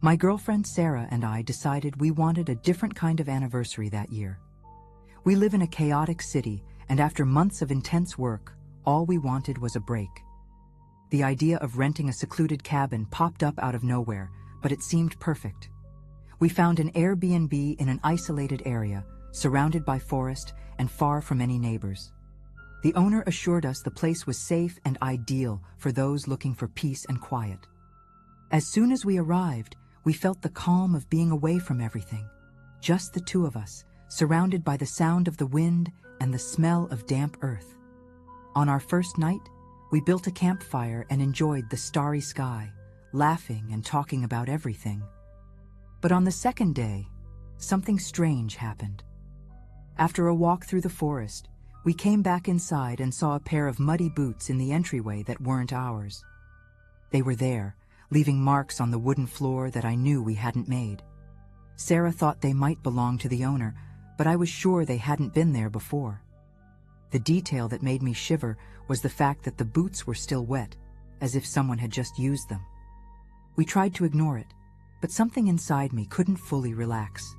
My girlfriend Sarah and I decided we wanted a different kind of anniversary that year. We live in a chaotic city, and after months of intense work, all we wanted was a break. The idea of renting a secluded cabin popped up out of nowhere, but it seemed perfect. We found an Airbnb in an isolated area, surrounded by forest and far from any neighbors. The owner assured us the place was safe and ideal for those looking for peace and quiet. As soon as we arrived, we felt the calm of being away from everything, just the two of us, surrounded by the sound of the wind and the smell of damp earth. On our first night, we built a campfire and enjoyed the starry sky, laughing and talking about everything. But on the second day, something strange happened. After a walk through the forest, we came back inside and saw a pair of muddy boots in the entryway that weren't ours. They were there, leaving marks on the wooden floor that I knew we hadn't made. Sarah thought they might belong to the owner, but I was sure they hadn't been there before. The detail that made me shiver was the fact that the boots were still wet, as if someone had just used them. We tried to ignore it, but something inside me couldn't fully relax.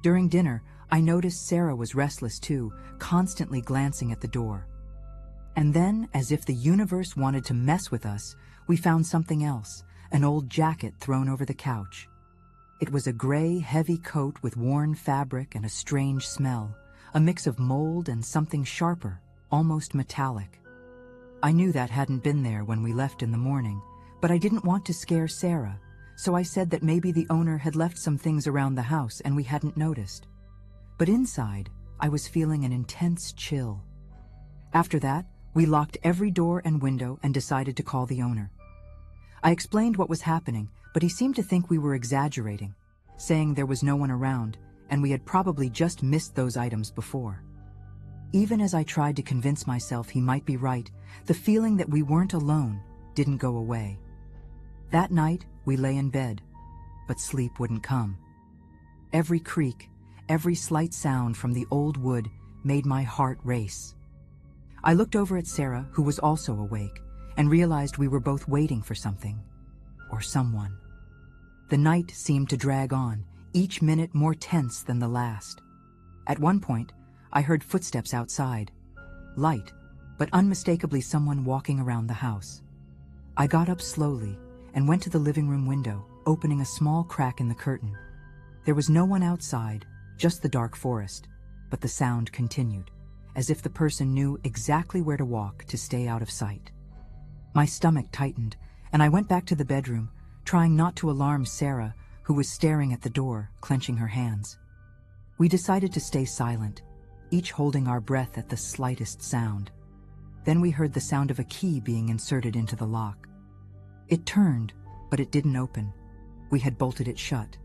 During dinner, I noticed Sarah was restless too, constantly glancing at the door. And then, as if the universe wanted to mess with us, we found something else, an old jacket thrown over the couch. It was a gray, heavy coat with worn fabric and a strange smell, a mix of mold and something sharper, almost metallic. I knew that hadn't been there when we left in the morning, but I didn't want to scare Sarah, so I said that maybe the owner had left some things around the house and we hadn't noticed. But inside, I was feeling an intense chill. After that, we locked every door and window and decided to call the owner. I explained what was happening, but he seemed to think we were exaggerating, saying there was no one around and we had probably just missed those items before. Even as I tried to convince myself he might be right, the feeling that we weren't alone didn't go away. That night, we lay in bed, but sleep wouldn't come. Every creak, every slight sound from the old wood made my heart race. I looked over at Sarah, who was also awake, and realized we were both waiting for something, or someone. The night seemed to drag on, each minute more tense than the last. At one point, I heard footsteps outside, light, but unmistakably someone walking around the house. I got up slowly and went to the living room window, opening a small crack in the curtain. There was no one outside, just the dark forest, but the sound continued, as if the person knew exactly where to walk to stay out of sight. My stomach tightened, and I went back to the bedroom, trying not to alarm Sarah, who was staring at the door, clenching her hands. We decided to stay silent, each holding our breath at the slightest sound. Then we heard the sound of a key being inserted into the lock. It turned, but it didn't open. We had bolted it shut.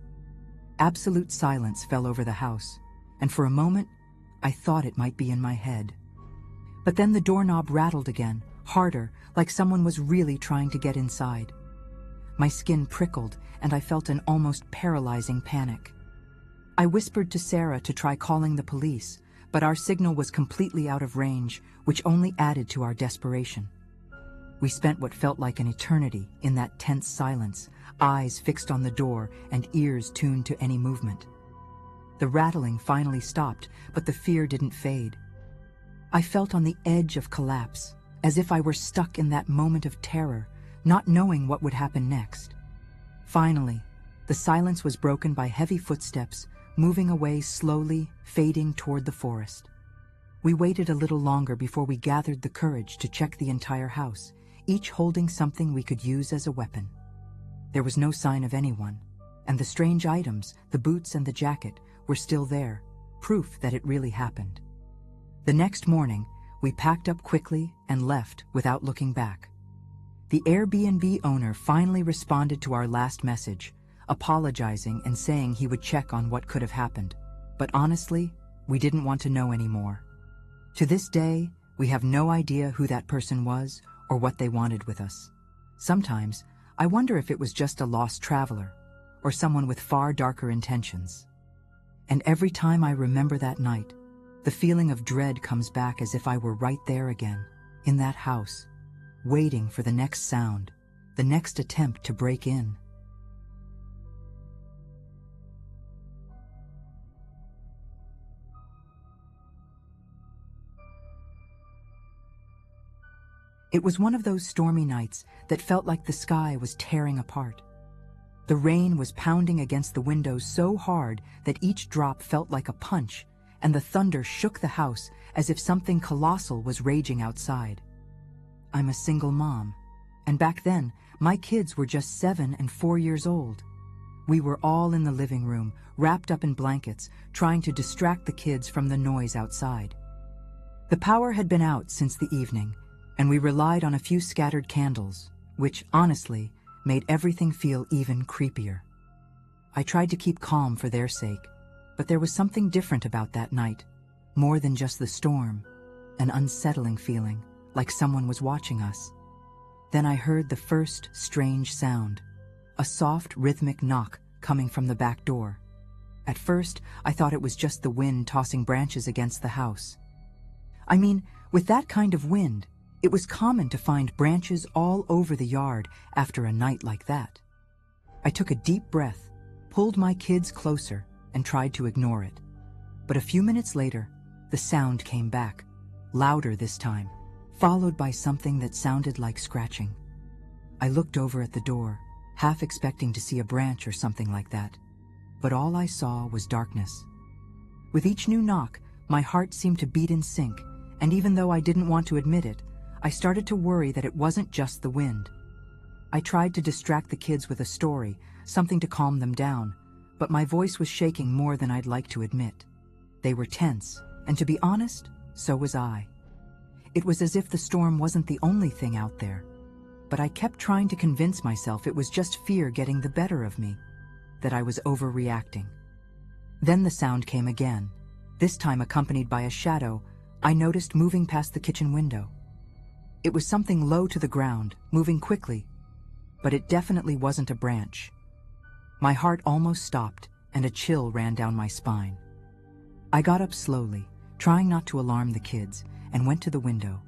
Absolute silence fell over the house, and for a moment, I thought it might be in my head. But then the doorknob rattled again, harder, like someone was really trying to get inside. My skin prickled, and I felt an almost paralyzing panic. I whispered to Sarah to try calling the police, but our signal was completely out of range, which only added to our desperation. We spent what felt like an eternity in that tense silence, eyes fixed on the door and ears tuned to any movement. The rattling finally stopped, but the fear didn't fade. I felt on the edge of collapse, as if I were stuck in that moment of terror, not knowing what would happen next. Finally, the silence was broken by heavy footsteps, moving away slowly, fading toward the forest. We waited a little longer before we gathered the courage to check the entire house, each holding something we could use as a weapon. There was no sign of anyone, and the strange items, the boots and the jacket, were still there, proof that it really happened. The next morning, we packed up quickly and left without looking back. The Airbnb owner finally responded to our last message, apologizing and saying he would check on what could have happened. But honestly, we didn't want to know anymore. To this day, we have no idea who that person was or what they wanted with us. Sometimes, I wonder if it was just a lost traveler or someone with far darker intentions. And every time I remember that night, the feeling of dread comes back as if I were right there again, in that house, waiting for the next sound, the next attempt to break in. It was one of those stormy nights that felt like the sky was tearing apart. The rain was pounding against the windows so hard that each drop felt like a punch, and the thunder shook the house as if something colossal was raging outside. I'm a single mom, and back then, my kids were just 7 and 4 years old. We were all in the living room, wrapped up in blankets, trying to distract the kids from the noise outside. The power had been out since the evening, and we relied on a few scattered candles, which, honestly, made everything feel even creepier. I tried to keep calm for their sake, but there was something different about that night, more than just the storm, an unsettling feeling, like someone was watching us. Then I heard the first strange sound, a soft, rhythmic knock coming from the back door. At first, I thought it was just the wind tossing branches against the house. I mean, with that kind of wind, it was common to find branches all over the yard after a night like that. I took a deep breath, pulled my kids closer, and tried to ignore it. But a few minutes later, the sound came back, louder this time, followed by something that sounded like scratching. I looked over at the door, half expecting to see a branch or something like that, but all I saw was darkness. With each new knock, my heart seemed to beat in sync, and even though I didn't want to admit it, I started to worry that it wasn't just the wind. I tried to distract the kids with a story, something to calm them down, but my voice was shaking more than I'd like to admit. They were tense, and to be honest, so was I. It was as if the storm wasn't the only thing out there, but I kept trying to convince myself it was just fear getting the better of me, that I was overreacting. Then the sound came again, this time accompanied by a shadow I noticed moving past the kitchen window. It was something low to the ground, moving quickly, but it definitely wasn't a branch. My heart almost stopped, and a chill ran down my spine. I got up slowly, trying not to alarm the kids, and went to the window,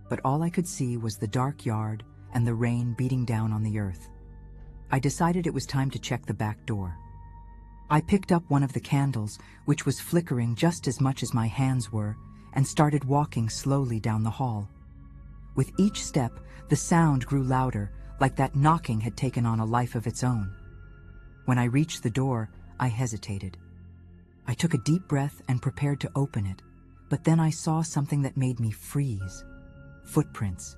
but all I could see was the dark yard and the rain beating down on the earth. I decided it was time to check the back door. I picked up one of the candles, which was flickering just as much as my hands were, and started walking slowly down the hall. With each step, the sound grew louder, like that knocking had taken on a life of its own. When I reached the door, I hesitated. I took a deep breath and prepared to open it, but then I saw something that made me freeze. Footprints.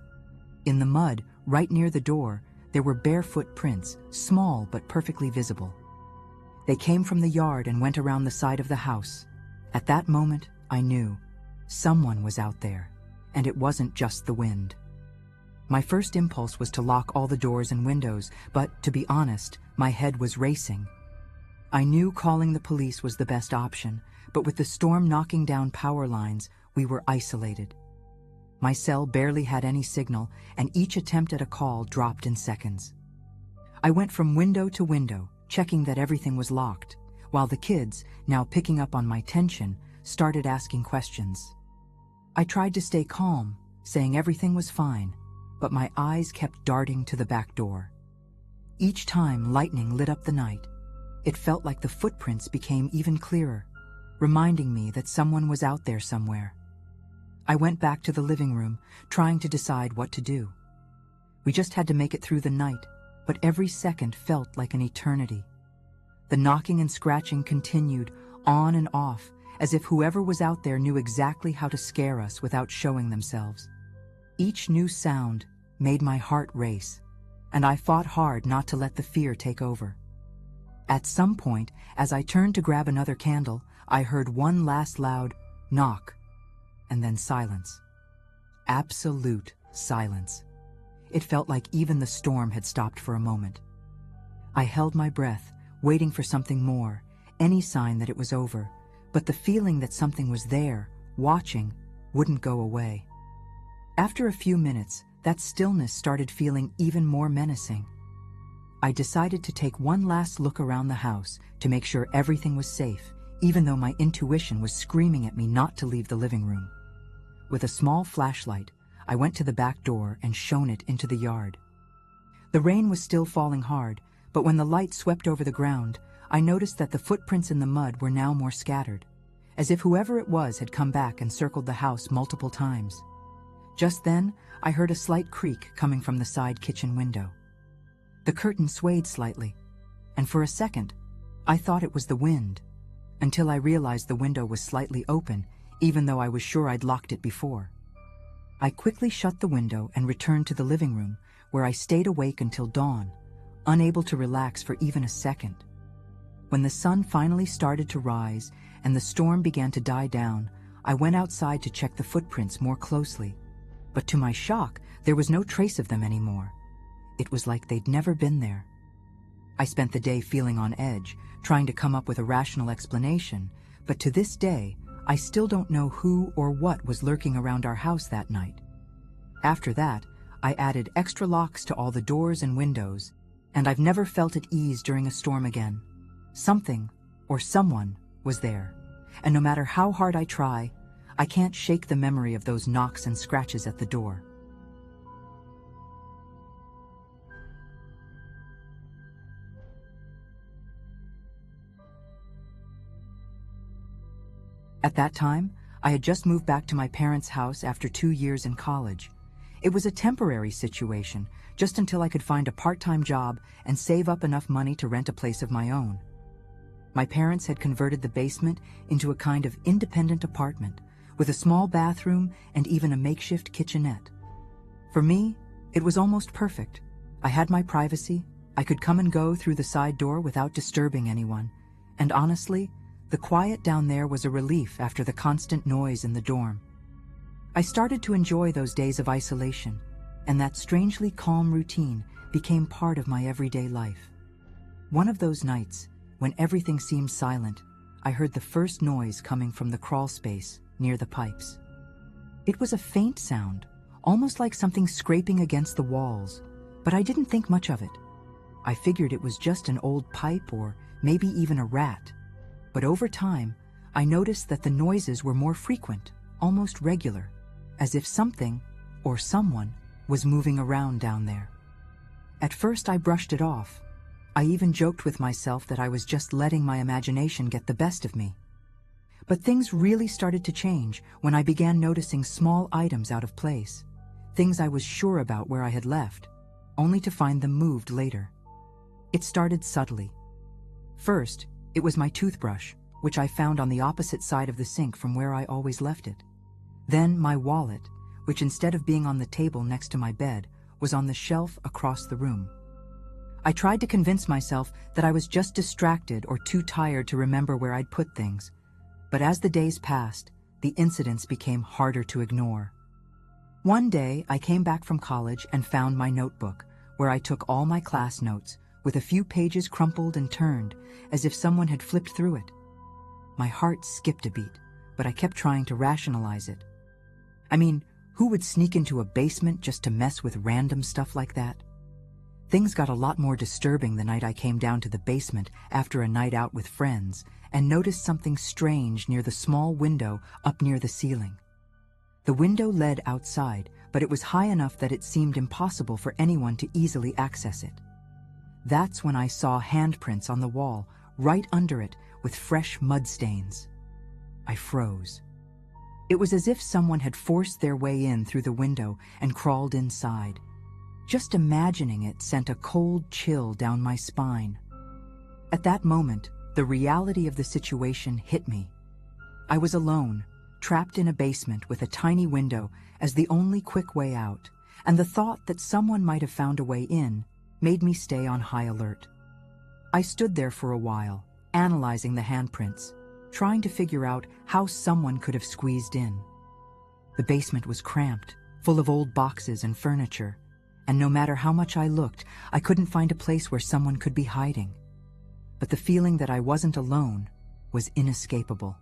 In the mud, right near the door, there were barefoot prints, small but perfectly visible. They came from the yard and went around the side of the house. At that moment, I knew someone was out there, and it wasn't just the wind. My first impulse was to lock all the doors and windows, but to be honest, my head was racing. I knew calling the police was the best option, but with the storm knocking down power lines, we were isolated. My cell barely had any signal, and each attempt at a call dropped in seconds. I went from window to window, checking that everything was locked, while the kids, now picking up on my tension, started asking questions. I tried to stay calm, saying everything was fine, but my eyes kept darting to the back door. Each time lightning lit up the night, it felt like the footprints became even clearer, reminding me that someone was out there somewhere. I went back to the living room, trying to decide what to do. We just had to make it through the night, but every second felt like an eternity. The knocking and scratching continued, on and off, as if whoever was out there knew exactly how to scare us without showing themselves. Each new sound made my heart race, and I fought hard not to let the fear take over. At some point, as I turned to grab another candle, I heard one last loud knock, and then silence. Absolute silence. It felt like even the storm had stopped for a moment. I held my breath, waiting for something more, any sign that it was over, but the feeling that something was there, watching, wouldn't go away. After a few minutes, that stillness started feeling even more menacing. I decided to take one last look around the house to make sure everything was safe, even though my intuition was screaming at me not to leave the living room. With a small flashlight, I went to the back door and shone it into the yard. The rain was still falling hard, but when the light swept over the ground, I noticed that the footprints in the mud were now more scattered, as if whoever it was had come back and circled the house multiple times. Just then, I heard a slight creak coming from the side kitchen window. The curtain swayed slightly, and for a second, I thought it was the wind, until I realized the window was slightly open, even though I was sure I'd locked it before. I quickly shut the window and returned to the living room, where I stayed awake until dawn, unable to relax for even a second. When the sun finally started to rise and the storm began to die down, I went outside to check the footprints more closely. But to my shock, there was no trace of them anymore. It was like they'd never been there. I spent the day feeling on edge, trying to come up with a rational explanation, but to this day, I still don't know who or what was lurking around our house that night. After that, I added extra locks to all the doors and windows, and I've never felt at ease during a storm again. Something, or someone, was there, and no matter how hard I try, I can't shake the memory of those knocks and scratches at the door. At that time, I had just moved back to my parents' house after 2 years in college. It was a temporary situation, just until I could find a part-time job and save up enough money to rent a place of my own. My parents had converted the basement into a kind of independent apartment, with a small bathroom and even a makeshift kitchenette. For me, it was almost perfect. I had my privacy, I could come and go through the side door without disturbing anyone, and honestly, the quiet down there was a relief after the constant noise in the dorm. I started to enjoy those days of isolation, and that strangely calm routine became part of my everyday life. One of those nights, when everything seemed silent, I heard the first noise coming from the crawl space near the pipes. It was a faint sound, almost like something scraping against the walls, but I didn't think much of it. I figured it was just an old pipe or maybe even a rat. But over time, I noticed that the noises were more frequent, almost regular, as if something, or someone, was moving around down there. At first I brushed it off. I even joked with myself that I was just letting my imagination get the best of me. But things really started to change when I began noticing small items out of place, things I was sure about where I had left, only to find them moved later. It started subtly. First, it was my toothbrush, which I found on the opposite side of the sink from where I always left it. Then my wallet, which instead of being on the table next to my bed, was on the shelf across the room. I tried to convince myself that I was just distracted or too tired to remember where I'd put things. But as the days passed, the incidents became harder to ignore. One day, I came back from college and found my notebook, where I took all my class notes, with a few pages crumpled and turned, as if someone had flipped through it. My heart skipped a beat, but I kept trying to rationalize it. I mean, who would sneak into a basement just to mess with random stuff like that? Things got a lot more disturbing the night I came down to the basement after a night out with friends and noticed something strange near the small window up near the ceiling. The window led outside, but it was high enough that it seemed impossible for anyone to easily access it. That's when I saw handprints on the wall, right under it, with fresh mud stains. I froze. It was as if someone had forced their way in through the window and crawled inside. Just imagining it sent a cold chill down my spine. At that moment, the reality of the situation hit me. I was alone, trapped in a basement with a tiny window as the only quick way out, and the thought that someone might have found a way in made me stay on high alert. I stood there for a while, analyzing the handprints, trying to figure out how someone could have squeezed in. The basement was cramped, full of old boxes and furniture, and no matter how much I looked, I couldn't find a place where someone could be hiding. But the feeling that I wasn't alone was inescapable.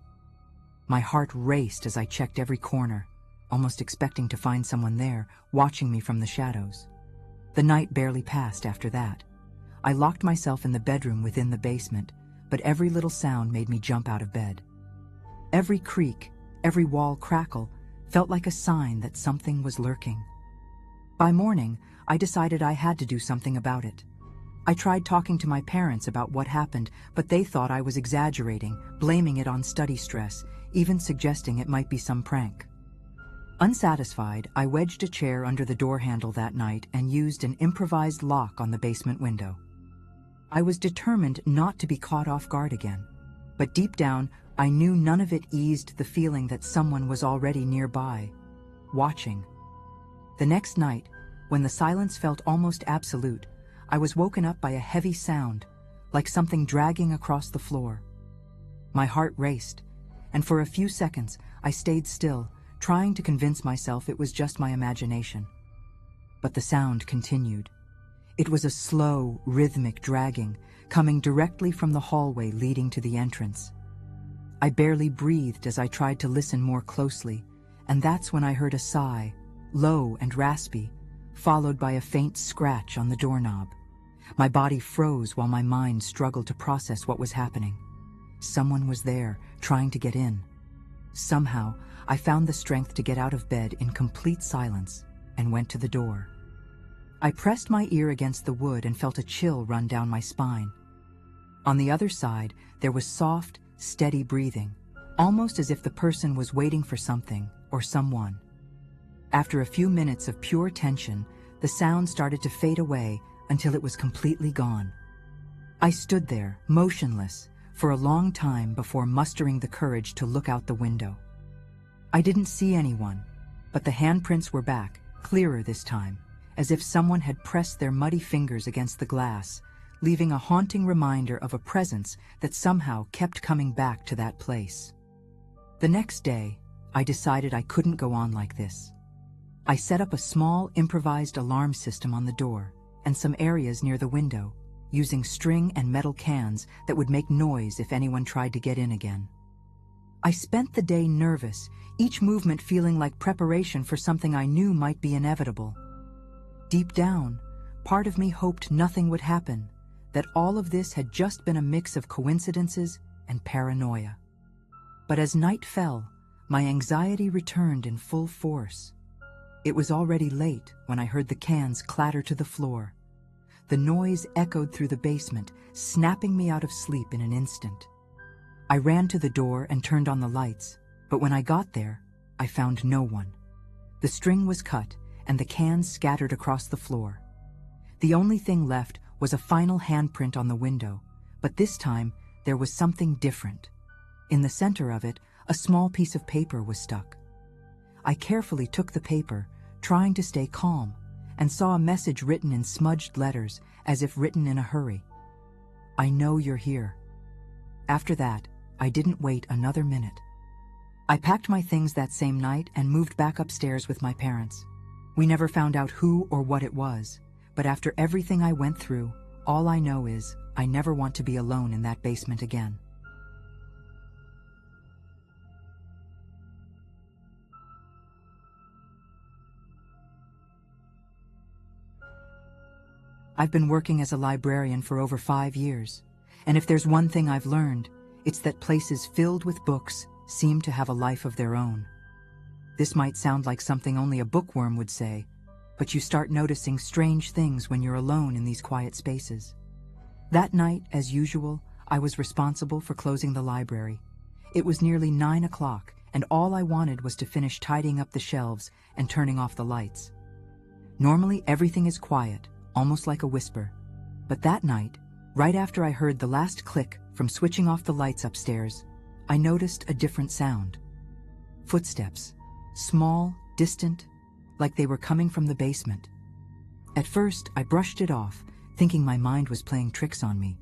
My heart raced as I checked every corner, almost expecting to find someone there, watching me from the shadows. The night barely passed after that. I locked myself in the bedroom within the basement, but every little sound made me jump out of bed. Every creak, every wall crackle, felt like a sign that something was lurking. By morning, I decided I had to do something about it. I tried talking to my parents about what happened, but they thought I was exaggerating, blaming it on study stress, even suggesting it might be some prank. Unsatisfied, I wedged a chair under the door handle that night and used an improvised lock on the basement window. I was determined not to be caught off guard again, but deep down, I knew none of it eased the feeling that someone was already nearby, watching. The next night, when the silence felt almost absolute, I was woken up by a heavy sound, like something dragging across the floor. My heart raced, and for a few seconds I stayed still, trying to convince myself it was just my imagination. But the sound continued. It was a slow, rhythmic dragging, coming directly from the hallway leading to the entrance. I barely breathed as I tried to listen more closely, and that's when I heard a sigh, low and raspy, followed by a faint scratch on the doorknob. My body froze while my mind struggled to process what was happening. Someone was there, trying to get in. Somehow, I found the strength to get out of bed in complete silence and went to the door. I pressed my ear against the wood and felt a chill run down my spine. On the other side, there was soft, steady breathing, almost as if the person was waiting for something or someone. After a few minutes of pure tension, the sound started to fade away until it was completely gone. I stood there, motionless, for a long time before mustering the courage to look out the window. I didn't see anyone, but the handprints were back, clearer this time, as if someone had pressed their muddy fingers against the glass, leaving a haunting reminder of a presence that somehow kept coming back to that place. The next day, I decided I couldn't go on like this. I set up a small, improvised alarm system on the door and some areas near the window, using string and metal cans that would make noise if anyone tried to get in again. I spent the day nervous, each movement feeling like preparation for something I knew might be inevitable. Deep down, part of me hoped nothing would happen, that all of this had just been a mix of coincidences and paranoia. But as night fell, my anxiety returned in full force. It was already late when I heard the cans clatter to the floor. The noise echoed through the basement, snapping me out of sleep in an instant. I ran to the door and turned on the lights, but when I got there, I found no one. The string was cut, and the cans scattered across the floor. The only thing left was a final handprint on the window, but this time there was something different. In the center of it, a small piece of paper was stuck. I carefully took the paper, trying to stay calm, and saw a message written in smudged letters, as if written in a hurry. "I know you're here." After that, I didn't wait another minute. I packed my things that same night and moved back upstairs with my parents. We never found out who or what it was, but after everything I went through, all I know is I never want to be alone in that basement again. I've been working as a librarian for over 5 years, and if there's one thing I've learned, it's that places filled with books seem to have a life of their own. This might sound like something only a bookworm would say, but you start noticing strange things when you're alone in these quiet spaces. That night, as usual, I was responsible for closing the library. It was nearly 9 o'clock, and all I wanted was to finish tidying up the shelves and turning off the lights. Normally, everything is quiet, almost like a whisper. But that night, right after I heard the last click from switching off the lights upstairs, I noticed a different sound. Footsteps, small, distant, like they were coming from the basement. At first, I brushed it off, thinking my mind was playing tricks on me.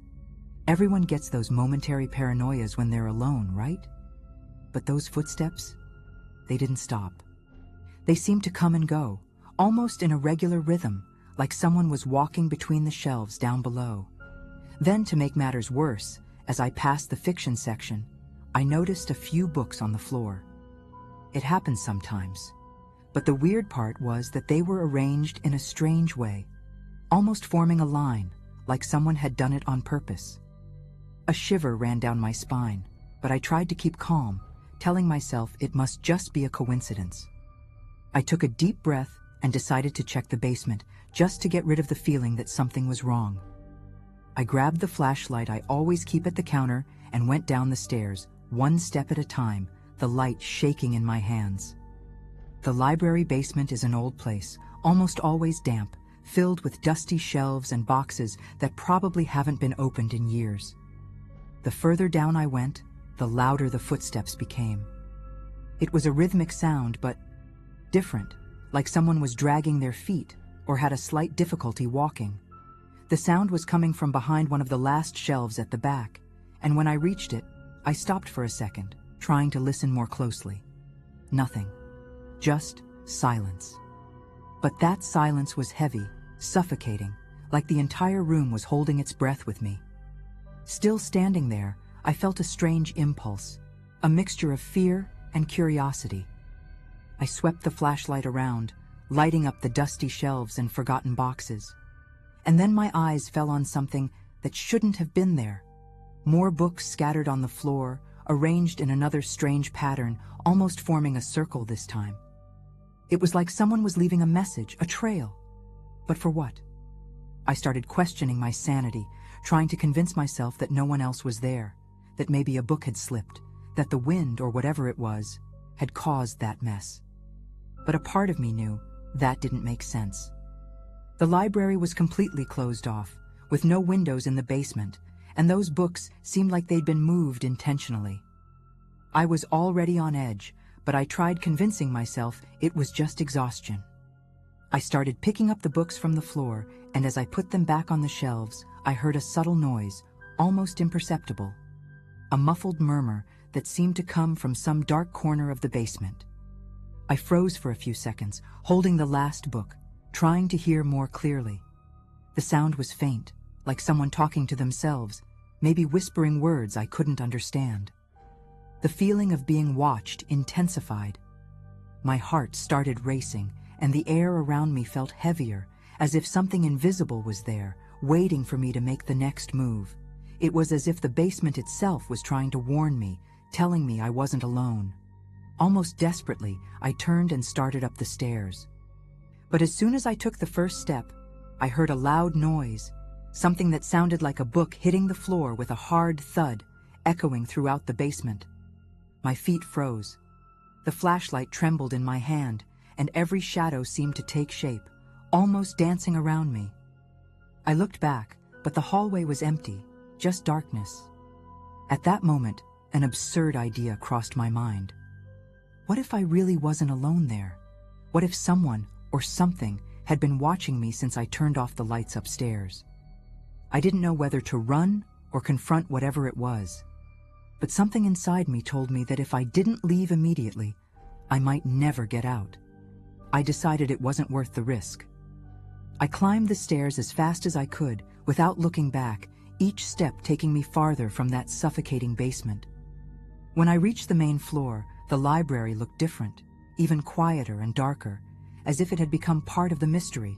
Everyone gets those momentary paranoias when they're alone, right? But those footsteps, they didn't stop. They seemed to come and go, almost in a regular rhythm, like someone was walking between the shelves down below. Then, to make matters worse, as I passed the fiction section, I noticed a few books on the floor. It happens sometimes, but the weird part was that they were arranged in a strange way, almost forming a line, like someone had done it on purpose. A shiver ran down my spine, but I tried to keep calm, telling myself it must just be a coincidence. I took a deep breath and decided to check the basement, just to get rid of the feeling that something was wrong. I grabbed the flashlight I always keep at the counter and went down the stairs, one step at a time, the light shaking in my hands. The library basement is an old place, almost always damp, filled with dusty shelves and boxes that probably haven't been opened in years. The further down I went, the louder the footsteps became. It was a rhythmic sound, but different, like someone was dragging their feet or had a slight difficulty walking. The sound was coming from behind one of the last shelves at the back, and when I reached it, I stopped for a second, trying to listen more closely. Nothing. Just silence. But that silence was heavy, suffocating, like the entire room was holding its breath with me. Still standing there, I felt a strange impulse, a mixture of fear and curiosity. I swept the flashlight around, lighting up the dusty shelves and forgotten boxes. And then my eyes fell on something that shouldn't have been there. More books scattered on the floor, arranged in another strange pattern, almost forming a circle this time. It was like someone was leaving a message, a trail. But for what? I started questioning my sanity, trying to convince myself that no one else was there, that maybe a book had slipped, that the wind, or whatever it was, had caused that mess. But a part of me knew that didn't make sense. The library was completely closed off, with no windows in the basement, and those books seemed like they'd been moved intentionally. I was already on edge, but I tried convincing myself it was just exhaustion. I started picking up the books from the floor, and as I put them back on the shelves, I heard a subtle noise, almost imperceptible. A muffled murmur that seemed to come from some dark corner of the basement. I froze for a few seconds, holding the last book, trying to hear more clearly. The sound was faint, like someone talking to themselves, maybe whispering words I couldn't understand. The feeling of being watched intensified. My heart started racing, and the air around me felt heavier, as if something invisible was there, waiting for me to make the next move. It was as if the basement itself was trying to warn me, telling me I wasn't alone. Almost desperately, I turned and started up the stairs. But as soon as I took the first step, I heard a loud noise, something that sounded like a book hitting the floor with a hard thud, echoing throughout the basement. My feet froze. The flashlight trembled in my hand, and every shadow seemed to take shape, almost dancing around me. I looked back, but the hallway was empty, just darkness. At that moment, an absurd idea crossed my mind. What if I really wasn't alone there? What if someone, or something, had been watching me since I turned off the lights upstairs? I didn't know whether to run or confront whatever it was. But something inside me told me that if I didn't leave immediately, I might never get out. I decided it wasn't worth the risk. I climbed the stairs as fast as I could, without looking back, each step taking me farther from that suffocating basement. When I reached the main floor, the library looked different, even quieter and darker, as if it had become part of the mystery.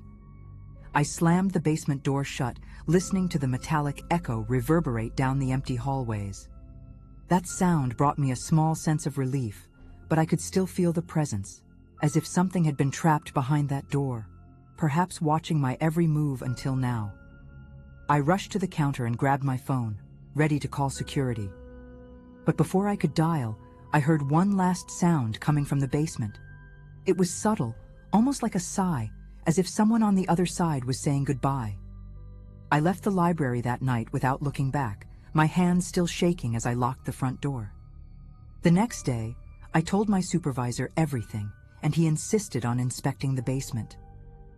I slammed the basement door shut, listening to the metallic echo reverberate down the empty hallways. That sound brought me a small sense of relief, but I could still feel the presence, as if something had been trapped behind that door, perhaps watching my every move until now. I rushed to the counter and grabbed my phone, ready to call security. But before I could dial, I heard one last sound coming from the basement. It was subtle, almost like a sigh, as if someone on the other side was saying goodbye. I left the library that night without looking back, my hands still shaking as I locked the front door. The next day, I told my supervisor everything, and he insisted on inspecting the basement.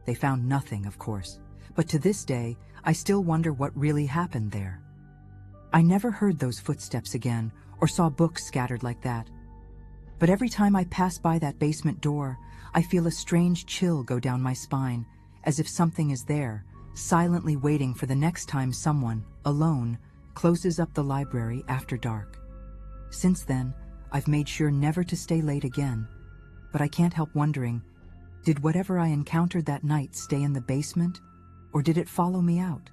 They found nothing, of course, but to this day, I still wonder what really happened there. I never heard those footsteps again, or saw books scattered like that. But every time I pass by that basement door, I feel a strange chill go down my spine, as if something is there, silently waiting for the next time someone, alone, closes up the library after dark. Since then, I've made sure never to stay late again, but I can't help wondering, did whatever I encountered that night stay in the basement, or did it follow me out?